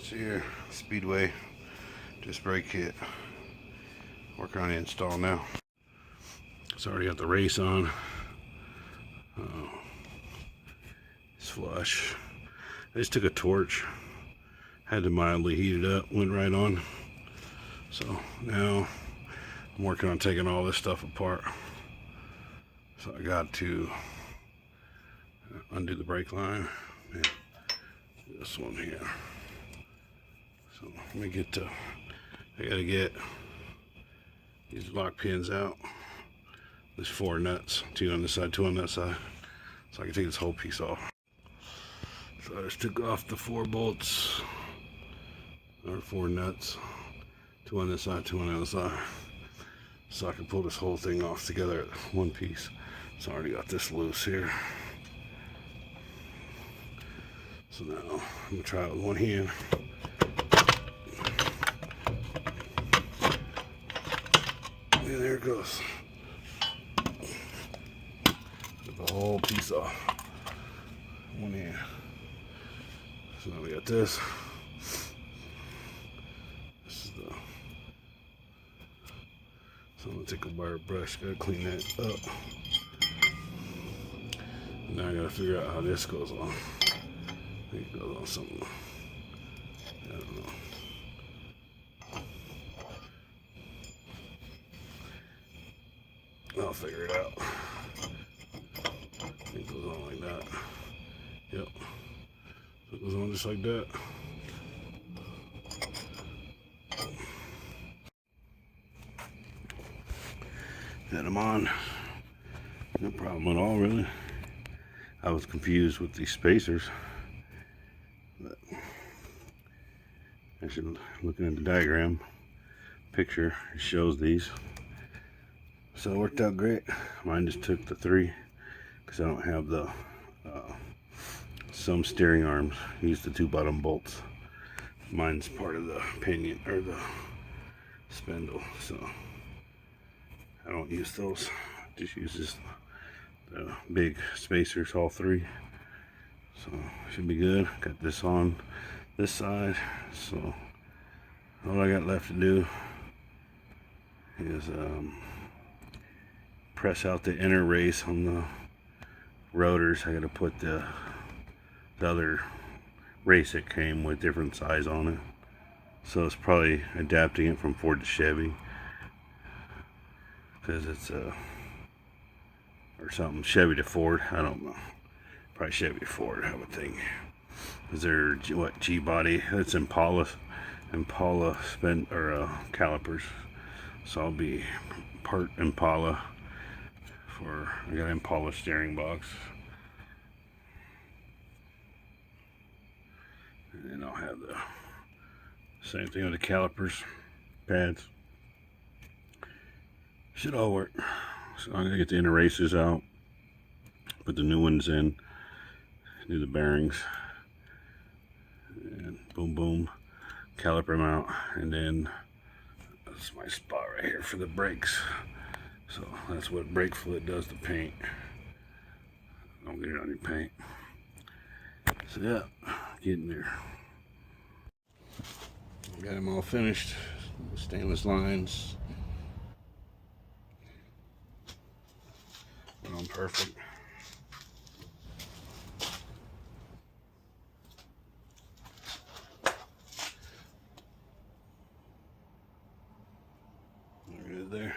See here, Speedway disc brake kit. Working on the install now. It's already got the race on. It's flush. I just took a torch, had to mildly heat it up, went right on. So now I'm working on taking all this stuff apart. So I got to undo the brake line and this one here. So let me get to, I gotta get these lock pins out. There's 4 nuts, 2 on this side, 2 on that side. So I can take this whole piece off. So I just took off the 4 bolts, or 4 nuts, 2 on this side, 2 on the other side. So I can pull this whole thing off together at one piece. So I already got this loose here. So now I'm gonna try it with one hand. And there it goes. Took the whole piece off. One hand. So now we got this. This is the. So I'm gonna take a wire brush, gotta clean that up. Now I gotta figure out how this goes on. I think it goes on something. I don't know. I'll figure it out. I think it goes on like that. Yep. So it goes on just like that. Had them on. No problem at all, really. I was confused with these spacers. But actually, looking at the diagram, picture, it shows these. So it worked out great. Mine just took the 3 because I don't have the some steering arms. Use the 2 bottom bolts. Mine's part of the pinion or the spindle, so I don't use those. Just use the big spacers, all 3. So should be good. Got this on this side. So all I got left to do is press out the inner race on the rotors. I got to put the other race that came with different size on it. So it's probably adapting it from Ford to Chevy, because it's or something, Chevy to Ford. I don't know. Probably Chevy to Ford, I would think. Is there what G-body? It's Impala calipers. So I'll be part Impala. I got an Impala steering box, and then I'll have the same thing with the calipers, pads. Should all work. So I'm gonna get the inner races out, put the new ones in, do the bearings, and boom boom, caliper them out, and then that's my spot right here for the brakes. So that's what brake fluid does to paint. Don't get it on your paint. So yeah, getting there. Got them all finished. Stainless lines. Went on perfect. There it is there.